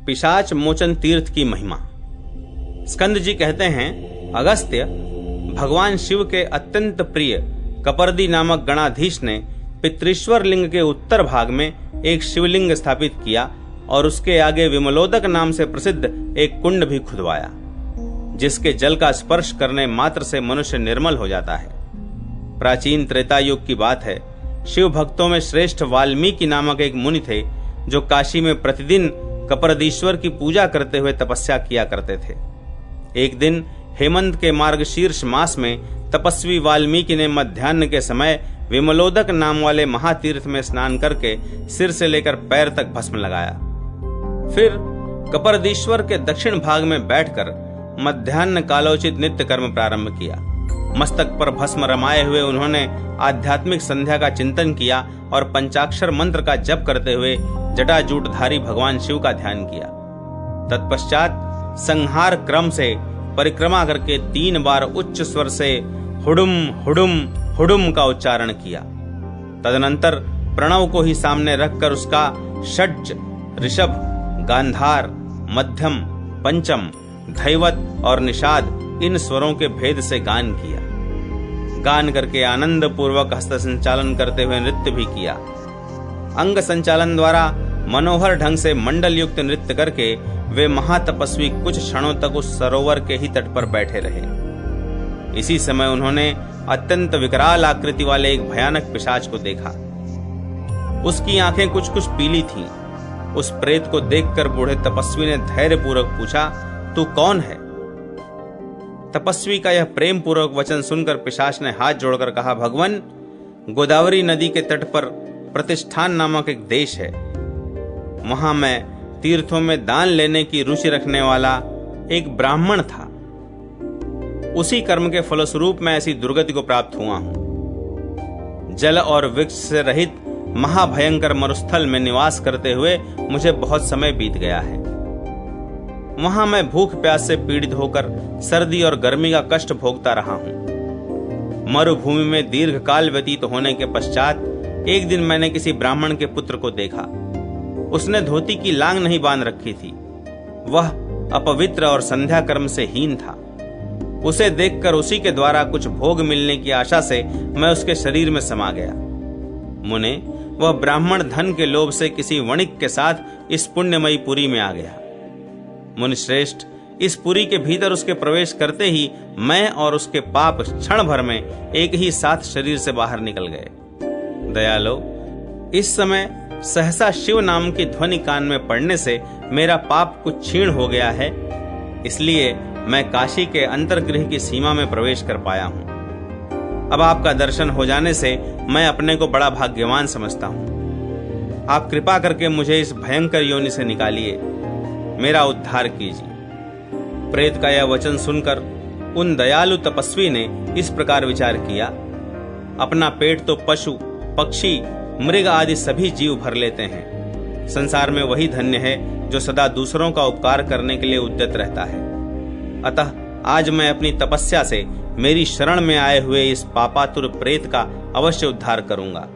पिशाच मोचन तीर्थ की महिमा। स्कंद जी कहते हैं, अगस्त्य भगवान शिव के अत्यंत प्रिय कपर्दी नामक गणाधीश ने पितृश्वर लिंग के उत्तर भाग में एक शिवलिंग स्थापित किया और उसके आगे विमलोदक नाम से प्रसिद्ध एक कुंड भी खुदवाया, जिसके जल का स्पर्श करने मात्र से मनुष्य निर्मल हो जाता है। प्राचीन त्रेता युग की बात है। शिव भक्तों में श्रेष्ठ वाल्मीकि नामक एक मुनि थे, जो काशी में प्रतिदिन कपरदीश्वर की पूजा करते हुए तपस्या किया करते थे। एक दिन हेमंत के मार्गशीर्ष मास में तपस्वी वाल्मीकि ने मध्याह्न के समय विमलोदक नाम वाले महातीर्थ में स्नान करके सिर से लेकर पैर तक भस्म लगाया। फिर कपरदीश्वर के दक्षिण भाग में बैठकर मध्याह्न कालोचित नित्य कर्म प्रारंभ किया। मस्तक पर भस्म रमाए हुए उन्होंने आध्यात्मिक संध्या का चिंतन किया और पंचाक्षर मंत्र का जप करते हुए जटाजूटधारी भगवान शिव का ध्यान किया। तत्पश्चात संहार क्रम से परिक्रमा करके 3 बार उच्च स्वर से हुडुम हुडुम हुडुम का उच्चारण किया। तदनंतर प्रणव को ही सामने रखकर उसका षड्ज, ऋषभ, गांधार, मध्यम, पंचम, धैवत और निषाद इन स्वरों के भेद से गान किया। गान करके आनंद पूर्वक हस्त संचालन करते हुए नृत्य भी किया। अंग संचालन द्वारा मनोहर ढंग से मंडल युक्त नृत्य करके वे महातपस्वी कुछ क्षणों तक उस सरोवर के ही तट पर बैठे रहे। इसी समय उन्होंने अत्यंत विकराल आकृति वाले एक भयानक पिशाच को देखा। उसकी आंखें कुछ कुछ पीली थीं। उस प्रेत को देखकर बूढ़े तपस्वी ने धैर्य पूर्वक पूछा, तू कौन है? तपस्वी का यह प्रेम पूर्वक वचन सुनकर पिशाच ने हाथ जोड़कर कहा, भगवान, गोदावरी नदी के तट पर प्रतिष्ठान नामक एक देश है। वहां मैं तीर्थों में दान लेने की रुचि रखने वाला एक ब्राह्मण था। उसी कर्म के फलस्वरूप मैं ऐसी दुर्गति को प्राप्त हुआ हूं। जल और वृक्ष से रहित महाभयंकर मरुस्थल में निवास करते हुए मुझे बहुत समय बीत गया है। वहां मैं भूख प्यास से पीड़ित होकर सर्दी और गर्मी का कष्ट भोगता रहा हूं। मरुभूमि में दीर्घ काल व्यतीत होने के पश्चात एक दिन मैंने किसी ब्राह्मण के पुत्र को देखा। उसने धोती की लांग नहीं बांध रखी थी। वह अपवित्र और संध्या कर्म से हीन था। उसे देखकर उसी के द्वारा कुछ भोग मिलने की आशा से मैं उसके शरीर में समा गया। मुने, वह ब्राह्मण धन के लोभ से किसी वणिक के साथ इस पुण्यमयी पुरी में आ गया। मुनि श्रेष्ठ, इस पुरी के भीतर उसके प्रवेश करते ही मैं और उसके पाप क्षण भर में एक ही साथ शरीर से बाहर निकल गए। दयालो, इस समय सहसा शिव नाम की ध्वनि कान में पड़ने से मेरा पाप कुछ क्षीण हो गया है, इसलिए मैं काशी के अंतर्गृह की सीमा में प्रवेश कर पाया हूं। अब आपका दर्शन हो जाने से मैं अपने को बड़ा भाग्यवान समझता हूं। आप कृपा करके मुझे इस भयंकर योनि से निकालिए, मेरा उद्धार कीजिए। प्रेत का यह वचन सुनकर उन दयालु तपस्वी ने इस प्रकार विचार किया, अपना पेट तो पशु, पक्षी, मृग आदि सभी जीव भर लेते हैं। संसार में वही धन्य है जो सदा दूसरों का उपकार करने के लिए उद्यत रहता है। अतः आज मैं अपनी तपस्या से मेरी शरण में आए हुए इस पापातुर प्रेत का अवश्य उद्धार करूंगा।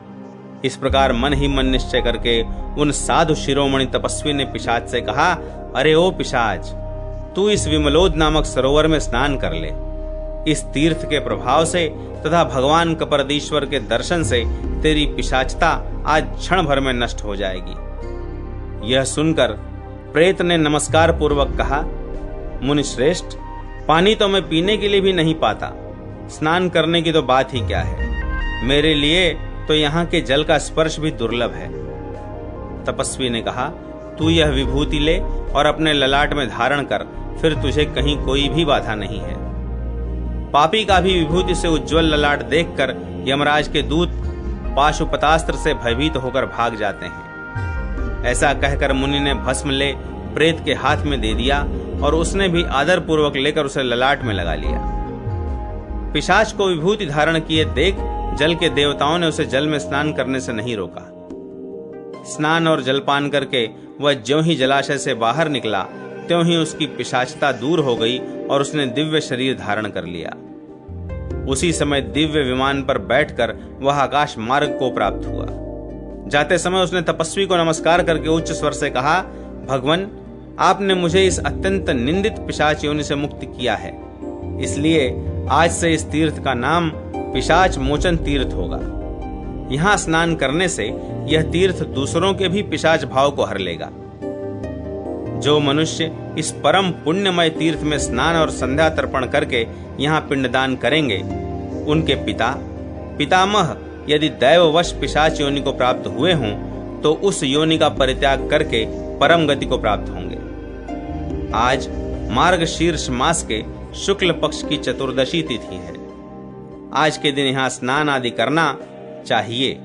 इस प्रकार मन ही मन निश्चय करके उन साधु शिरोमणि तपस्वी ने पिशाच से कहा, अरे ओ पिशाच, तू इस विमलोद नामक सरोवर में स्नान कर ले। इस तीर्थ के प्रभाव से तथा भगवान कपरदीश्वर के दर्शन से तेरी पिशाचता आज क्षण भर में नष्ट हो जाएगी। यह सुनकर प्रेत ने नमस्कार पूर्वक कहा, मुनि श्रेष्ठ, पानी तो मैं पीने के लिए भी नहीं पाता, स्नान करने की तो बात ही क्या है। मेरे लिए तो यहाँ के जल का स्पर्श भी दुर्लभ है। तपस्वी ने कहा, तू यह विभूति ले और अपने ललाट में धारण कर, फिर तुझे कहीं कोई भी बाधा नहीं है। पापी का भी विभूति से उज्जवल ललाट देखकर यमराज के दूत पाशुपतास्त्र से भयभीत होकर भाग जाते हैं। ऐसा कहकर मुनि ने भस्म ले प्रेत के हाथ में दे दिया और उसने भी आदर पूर्वक लेकर उसे ललाट में लगा लिया। पिशाच को विभूति धारण किए देख जल के देवताओं ने उसे जल में स्नान करने से नहीं रोका। स्नान और जलपान करके वह ज्यों ही जलाशय से बाहर निकला, त्यों ही उसकी पिशाचता दूर हो गई और उसने दिव्य शरीर धारण कर लिया। उसी समय दिव्य विमान पर बैठकर वह आकाश मार्ग को प्राप्त हुआ। जाते समय उसने तपस्वी को नमस्कार करके उच्च स्वर से कहा, भगवान, आपने मुझे इस अत्यंत निंदित पिशाच योनि से मुक्त किया है, इसलिए आज से इस तीर्थ का नाम पिशाच मोचन तीर्थ होगा। यहाँ स्नान करने से यह तीर्थ दूसरों के भी पिशाच भाव को हर लेगा। जो मनुष्य इस परम पुण्यमय तीर्थ में स्नान और संध्या तर्पण करके यहाँ पिंडदान करेंगे, उनके पितामह यदि दैववश पिशाच योनि को प्राप्त हुए हों तो उस योनि का परित्याग करके परम गति को प्राप्त होंगे। आज मार्गशीर्ष मास के शुक्ल पक्ष की चतुर्दशी तिथि है। आज के दिन यहाँ स्नान आदि करना चाहिए।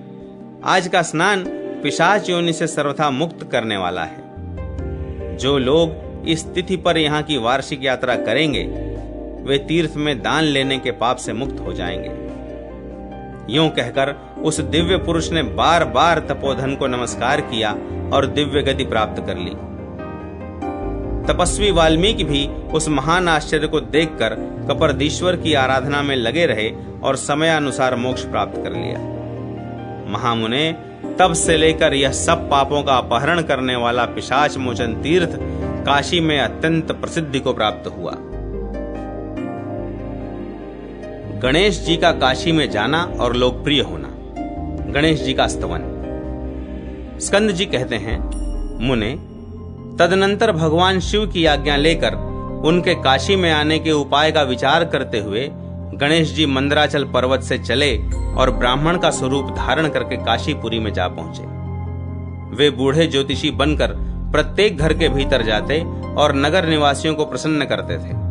आज का स्नान पिशाच योनि से सर्वथा मुक्त करने वाला है। जो लोग इस तिथि पर यहाँ की वार्षिक यात्रा करेंगे, वे तीर्थ में दान लेने के पाप से मुक्त हो जाएंगे। यूं कहकर उस दिव्य पुरुष ने बार बार तपोधन को नमस्कार किया और दिव्य गति प्राप्त कर ली। तपस्वी वाल्मीकि भी उस महान आश्चर्य को देखकर कपर्दीश्वर की आराधना में लगे रहे और समयानुसार मोक्ष प्राप्त कर लिया। महामुने, तब से लेकर यह सब पापों का अपहरण करने वाला पिशाच मोचन तीर्थ काशी में अत्यंत प्रसिद्धि को प्राप्त हुआ। गणेश जी का काशी में जाना और लोकप्रिय होना। गणेश जी का स्तवन। स्कंद जी कहते हैं, मुने, तदनंतर भगवान शिव की आज्ञा लेकर उनके काशी में आने के उपाय का विचार करते हुए गणेश जी मंदराचल पर्वत से चले और ब्राह्मण का स्वरूप धारण करके काशीपुरी में जा पहुंचे। वे बूढ़े ज्योतिषी बनकर प्रत्येक घर के भीतर जाते और नगर निवासियों को प्रसन्न करते थे।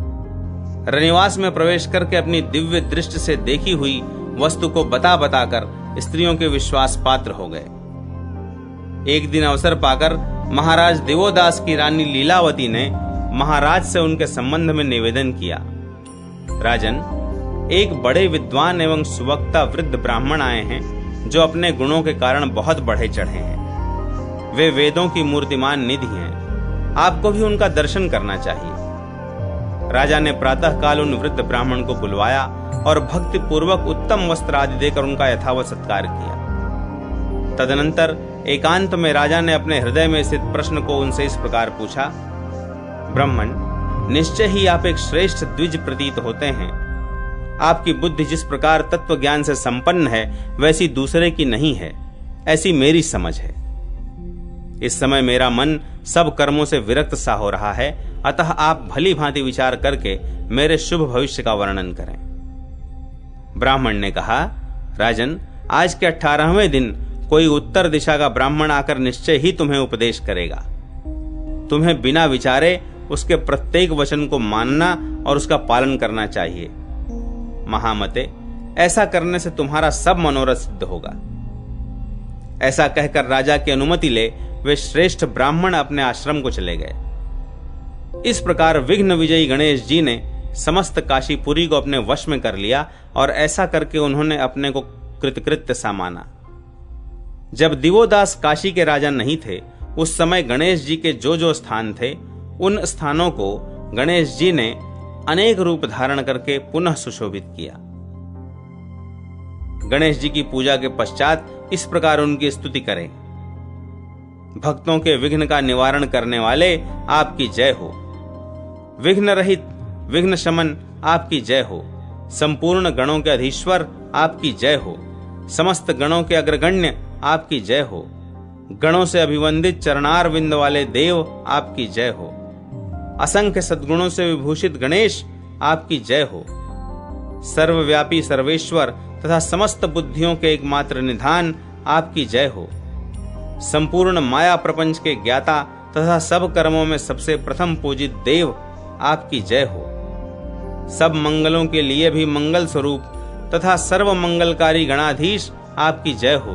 रनिवास में प्रवेश करके अपनी दिव्य दृष्टि से देखी हुई वस्तु को बता बताकर स्त्रियों के विश्वास पात्र हो गए। एक दिन अवसर पाकर महाराज दिवोदास की रानी लीलावती ने महाराज से उनके संबंध में निवेदन किया। राजन, एक बड़े विद्वान एवं सुवक्ता वृद्ध ब्राह्मण आए हैं जो अपने गुणों के कारण बहुत बढ़े चढ़े हैं। वे वेदों की मूर्तिमान निधि हैं। आपको भी उनका दर्शन करना चाहिए। राजा ने प्रातः काल उन वृद्ध ब्राह्मण को बुलवाया और भक्ति पूर्वक उत्तम वस्त्र आदि देकर उनका यथावत सत्कार किया। तदनंतर एकांत में राजा ने अपने हृदय में स्थित प्रश्न को उनसे इस प्रकार पूछा, ब्राह्मण, निश्चय ही आप एक श्रेष्ठ द्विज प्रतीत होते हैं। आपकी बुद्धि जिस प्रकार तत्व ज्ञान से संपन्न है वैसी दूसरे की नहीं है, ऐसी मेरी समझ है। इस समय मेरा मन सब कर्मों से विरक्त सा हो रहा है, अतः आप भली भांति विचार करके मेरे शुभ भविष्य का वर्णन करें। ब्राह्मण ने कहा, राजन, आज के 18वें दिन कोई उत्तर दिशा का ब्राह्मण आकर निश्चय ही तुम्हें उपदेश करेगा। तुम्हें बिना विचारे उसके प्रत्येक वचन को मानना और उसका पालन करना चाहिए। महामते, ऐसा करने से तुम्हारा सब मनोरथ सिद्ध होगा। ऐसा कहकर राजा की अनुमति ले वे श्रेष्ठ ब्राह्मण अपने आश्रम को चले गए। इस प्रकार विघ्न विजयी गणेश जी ने समस्त काशीपुरी को अपने वश में कर लिया और ऐसा करके उन्होंने अपने को कृतकृत्य सा माना। जब दिवोदास काशी के राजा नहीं थे, उस समय गणेश जी के जो जो स्थान थे, उन स्थानों को गणेश जी ने अनेक रूप धारण करके पुनः सुशोभित किया। गणेश जी की पूजा के पश्चात इस प्रकार उनकी स्तुति करें, भक्तों के विघ्न का निवारण करने वाले आपकी जय हो। विघ्न रहित विघ्न शमन आपकी जय हो। संपूर्ण गणों के अधीश्वर आपकी जय हो। समस्त गणों के अग्रगण्य आपकी जय हो। गणों से अभिवंदित चरणार विंद वाले देव आपकी जय हो। असंख्य सद्गुणों से विभूषित गणेश आपकी जय हो। सर्वव्यापी सर्वेश्वर तथा समस्त बुद्धियों के एकमात्र निधान आपकी जय हो। संपूर्ण माया प्रपंच के ज्ञाता तथा सब कर्मों में सबसे प्रथम पूजित देव आपकी जय हो। सब मंगलों के लिए भी मंगल स्वरूप तथा सर्व मंगलकारी गणाधीश आपकी जय हो।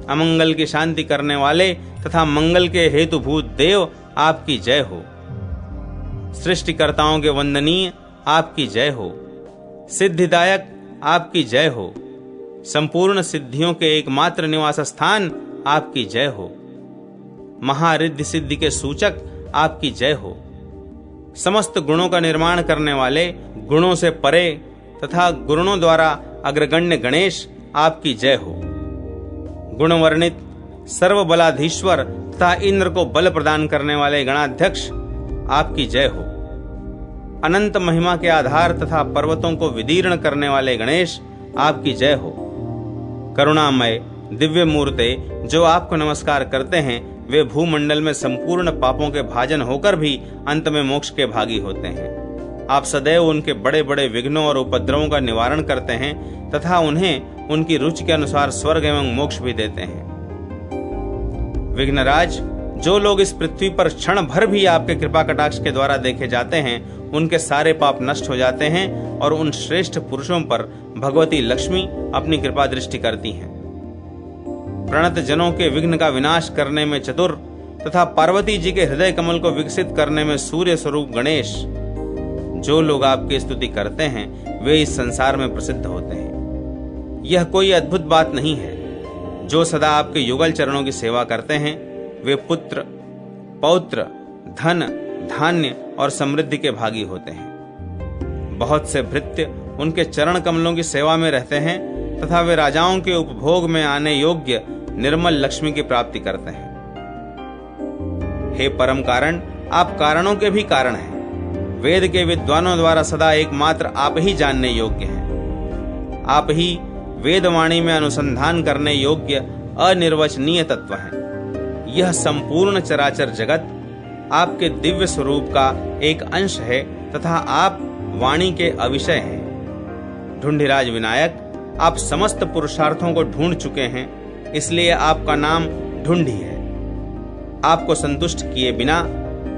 अमंगल की शांति करने वाले तथा मंगल के हेतुभूत देव आपकी जय हो। सृष्टिकर्ताओं के वंदनीय आपकी जय हो। सिद्धिदायक आपकी जय हो। संपूर्ण सिद्धियों के एकमात्र निवास स्थान आपकी जय हो। महारिद्धि सिद्धि के सूचक आपकी जय हो। समस्त गुणों का निर्माण करने वाले, गुणों से परे तथा गुणों द्वारा अग्रगण्य गणेश आपकी जय हो। गुणवर्णित सर्व बलाधीश्वर तथा इंद्र को बल प्रदान करने वाले गणाध्यक्ष आपकी जय हो। अनंत महिमा के आधार तथा पर्वतों को विदीर्ण करने वाले गणेश आपकी जय हो। करुणामय दिव्य मूर्ते जो आपको नमस्कार करते हैं वे भूमंडल में संपूर्ण पापों के भाजन होकर भी अंत में मोक्ष के भागी होते हैं। आप सदैव उनके बड़े बड़े विघ्नों और उपद्रवों का निवारण करते हैं तथा उन्हें उनकी रुचि के अनुसार स्वर्ग एवं मोक्ष भी देते हैं। विघ्नराज, जो लोग इस पृथ्वी पर क्षण भर भी आपके कृपा कटाक्ष के द्वारा देखे जाते हैं उनके सारे पाप नष्ट हो जाते हैं और उन श्रेष्ठ पुरुषों पर भगवती लक्ष्मी अपनी कृपा दृष्टि करती हैं। प्रणत जनों के विघ्न का विनाश करने में चतुर तथा पार्वती जी के हृदय कमल को विकसित करने में सूर्य स्वरूप गणेश, जो लोग आपकी स्तुति करते हैं वे इस संसार में प्रसिद्ध होते हैं। यह कोई अद्भुत बात नहीं है। जो सदा आपके युगल चरणों की सेवा करते हैं वे पुत्र, पौत्र, धन, धान्य और समृद्धि के भागी होते हैं। बहुत से भृत्य उनके चरण कमलों की सेवा में रहते हैं तथा वे राजाओं के उपभोग में आने योग्य निर्मल लक्ष्मी की प्राप्ति करते हैं। हे परम कारण, आप कारणों के भी कारण हैं। वेद के विद्वानों द्वारा सदा एकमात्र आप ही जानने योग्य हैं। आप ही वेदवाणी में अनुसंधान करने योग्य अनिर्वचनीय तत्व हैं। यह संपूर्ण चराचर जगत आपके दिव्य स्वरूप का एक अंश है तथा आप वाणी के अविषय हैं। ढूंढिराज विनायक, आप समस्त पुरुषार्थों को ढूंढ चुके हैं, इसलिए आपका नाम ढूंढी है। आपको संतुष्ट किए बिना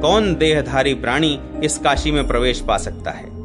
कौन देहधारी प्राणी इस काशी में प्रवेश पा सकता है।